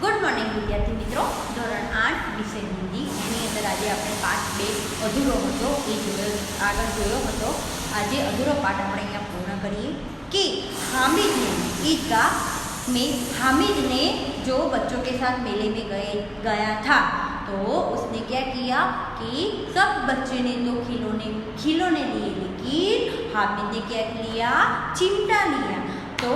Good morning विद्यार्थी मित्रों, ધોરણ 8 વિષય હિન્દી એની અંદર આજે આપણે પાઠ 2 અધૂરો હતો એ આગળ જોયો હતો। આજે અધૂરો પાઠ આપણે અહીંયા પૂર્ણ કરીએ कि हामिद ने ईदगाह में हामिद ने जो बच्चों के साथ मेले में गया था तो उसने क्या किया कि सब बच्चे ने तो खिलौने लिए, लेकिन हामिद ने क्या लिया, चिमटा लिया। तो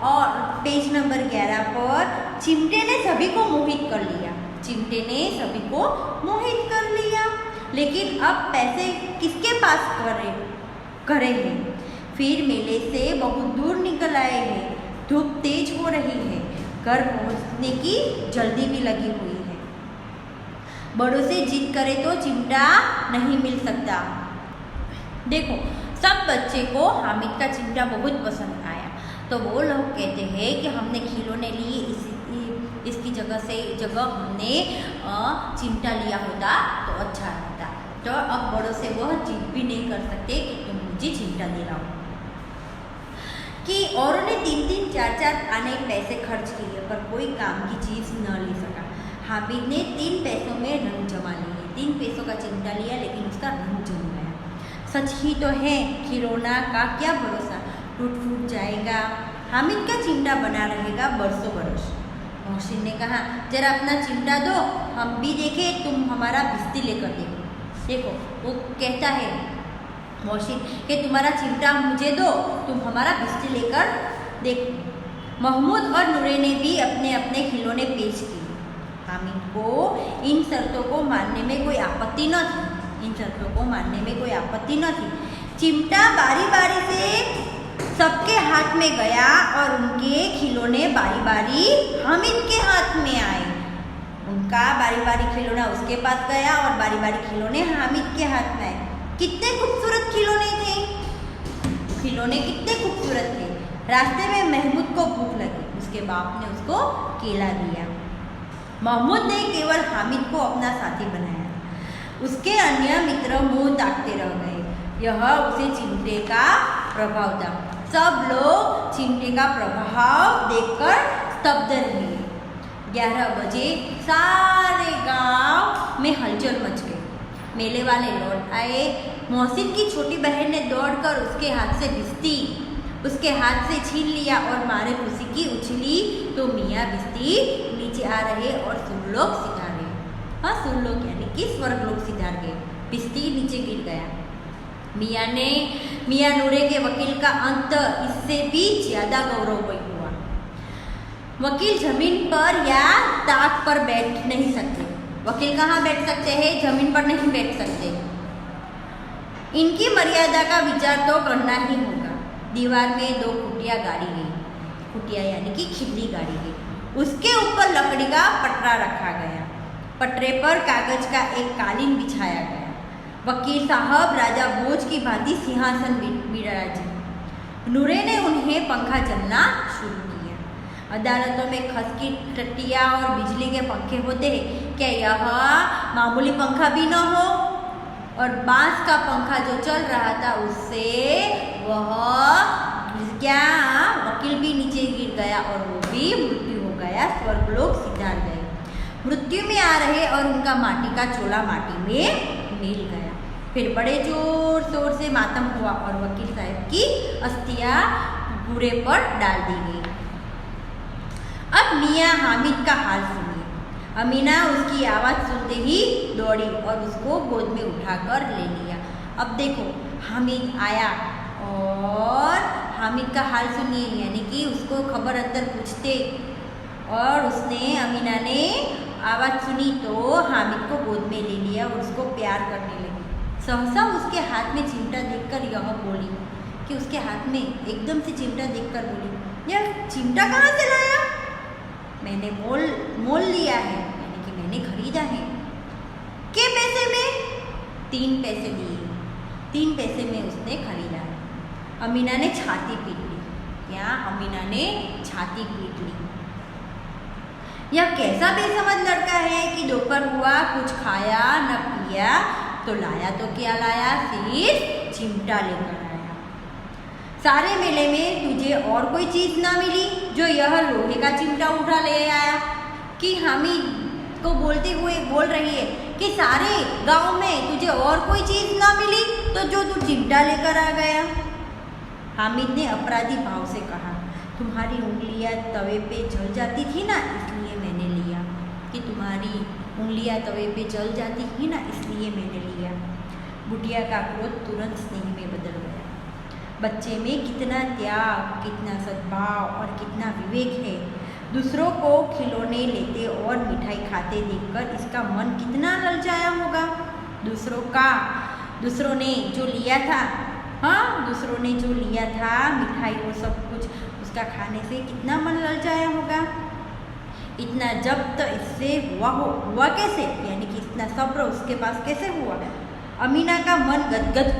और पेज नंबर 11 पर चिमटे ने सभी को मोहित कर लिया, चिमटे ने सभी को मोहित कर लिया। लेकिन अब पैसे किसके पास करे हैं। फिर मेले से बहुत दूर निकल आए हैं, धूप तेज हो रही है, घर पहुंचने की जल्दी भी लगी हुई है। बड़ों से जिद करे तो चिमटा नहीं मिल सकता। देखो, सब बच्चे को हामिद का चिमटा बहुत पसंद आया, तो वो लोग कहते हैं कि हमने खिलौने लिए, इसकी जगह हमने चिमटा लिया होता तो अच्छा रहता। तो अब बड़ों से वह जिद भी नहीं कर सकते कि तुम मुझे चिमटा दिलाओ। कि औरों ने 3-3, 4-4 आने पैसे खर्च किए पर कोई काम की चीज़ न ले सका। हामिद ने 3 पैसों में रंग जमा लिए, 3 पैसों का चिमटा लिया लेकिन उसका रंग जम गया। सच ही तो है, खिलौना का क्या भरोसा, टूट फूट जाएगा। हामिद का चिमटा बना रहेगा बरसों बरस। मोहसिन ने कहा, जरा अपना चिमटा दो, हम भी देखें, तुम हमारा भिस्ती लेकर देखो। देखो, वो कहता है मोहसिन कि तुम्हारा चिमटा मुझे दो, तुम हमारा भिस्ती लेकर देखो। महमूद और नूरे ने भी अपने अपने खिलौने पेश किए। हामिद को इन शर्तों को मानने में कोई आपत्ति न थी, चिमटा बारी बारी से सबके हाथ में गया और उनके खिलौने बारी बारी हामिद के हाथ में आए। उनका बारी बारी खिलौना उसके पास गया और बारी बारी खिलौने हामिद के हाथ में आए। कितने खूबसूरत खिलौने थे, कितने खूबसूरत थे। रास्ते में महमूद को भूख लगी, उसके बाप ने उसको केला दिया। महमूद ने केवल हामिद को अपना साथी बनाया, उसके अन्य मित्र मुंह ताकते रह गए। यह उसे चिमटे का प्रभाव था। सब लोग चिमटे का प्रभाव देखकर स्तब्ध रहे। 11 बजे सारे गांव में हलचल मच गई। मेले वाले लौट आए। मोहसिन की छोटी बहन ने दौड़कर उसके हाथ से भिस्ती उसके हाथ से छीन लिया और मारे खुशी की उछली तो मियाँ भिस्ती नीचे आ रहे और सुरलोक सिधार गए। हाँ, सुरलोक यानी कि स्वर्गलोक सिधार गए। भिस्ती नीचे गिर गया। मियाँ नूरे के वकील का अंत इससे भी ज्यादा गौरवमयी हुआ। वकील जमीन पर या ताक पर बैठ नहीं सकते। वकील कहाँ बैठ सकते हैं, जमीन पर नहीं बैठ सकते। इनकी मर्यादा का विचार तो करना ही होगा। दीवार में 2 कुटिया गाड़ी गई, कुटिया यानी कि खिल्ली गाड़ी गई। उसके ऊपर लकड़ी का पटरा रखा गया, पटरे पर कागज का एक कालीन बिछाया गया। वकील साहब राजा भोज की भांति सिंहासन बिराजे। नूरे ने उन्हें पंखा चलना शुरू किया। अदालतों में खस की टट्टियाँ और बिजली के पंखे होते हैं, क्या यह मामूली पंखा भी न हो? और बांस का पंखा जो चल रहा था उससे वह क्या वकील भी नीचे गिर गया और वो भी मृत्यु हो गया, स्वर्गलोक सिधार गए। मृत्यु में आ रहे और उनका माटी का चोला माटी में मिल गया। फिर बड़े जोर शोर से मातम हुआ और वकील साहब की अस्थियां घोड़े पर डाल दी गई। अब मियाँ हामिद का हाल सुनिए। अमीना उसकी आवाज़ सुनते ही दौड़ी और उसको गोद में उठाकर ले लिया। अब देखो, हामिद आया और हामिद का हाल सुनिए, यानी कि उसको खबर अंदर पूछते और अमीना ने आवाज़ सुनी तो हामिद को गोद में ले लिया और उसको प्यार करने लगी। सहसा उसके हाथ में चिमटा देखकर यह बोली कि उसके हाथ में एकदम से चिमटा देखकर बोली, यार चिमटा कहाँ से लाया? मैंने मोल लिया है, यानी कि मैंने खरीदा है। के पैसे में? 3 पैसे दिए, 3 पैसे में उसने खरीदा है। अमीना ने छाती पीट ली। क्या? अमीना ने छाती पीट ली। यह कैसा बेसमझ लड़का है कि दोपहर हुआ, कुछ खाया न पिया, तो लाया तो क्या लाया, सिर्फ चिमटा लेकर आया। सारे मेले में तुझे और कोई चीज़ ना मिली जो यह लोहे का चिमटा उठा ले आया? कि हामिद को बोलते हुए बोल रही है कि सारे गांव में तुझे और कोई चीज़ ना मिली तो जो तू चिमटा लेकर आ गया। हामिद ने अपराधी भाव से कहा, तुम्हारी उंगलियां तवे पे जल जाती थी ना, इसलिए मैंने लिया। कि तुम्हारी उंगलियां तवे पे जल जाती थी ना, इसलिए मैंने लिया। बुढ़िया का क्रोध तुरंत स्नेह में बदल गया। बच्चे में कितना त्याग, कितना सद्भाव और कितना विवेक है। दूसरों को खिलौने लेते और मिठाई खाते देखकर इसका मन कितना ललचाया होगा। दूसरों ने जो लिया था, दूसरों ने जो लिया था मिठाई और सब कुछ, उसका खाने से कितना मन ललचाया होगा। इतना जब्त इससे हुआ कैसे, यानी कि इतना सब्र उसके पास कैसे हुआ। अमीना का मन गदगद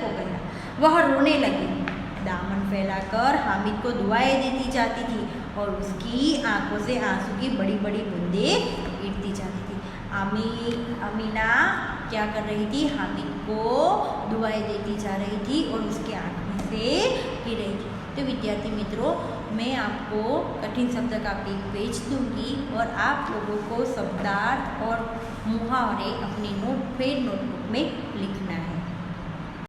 हो गया। वह रोने लगी, दामन फैलाकर हामिद को दुआएं देती जाती थी और उसकी आंखों से आंसू की बड़ी बड़ी बूंदें गिरती जाती थी। अमीना क्या कर रही थी, हामिद को दुआएं देती जा रही थी और उसकी आंखों से गिर रही थी। तो विद्यार्थी मित्रों, मैं आपको कठिन शब्द का पेज दूंगी और आप लोगों को शब्दार्थ और मुहावरे अपनी नोटबुक में लिखना है।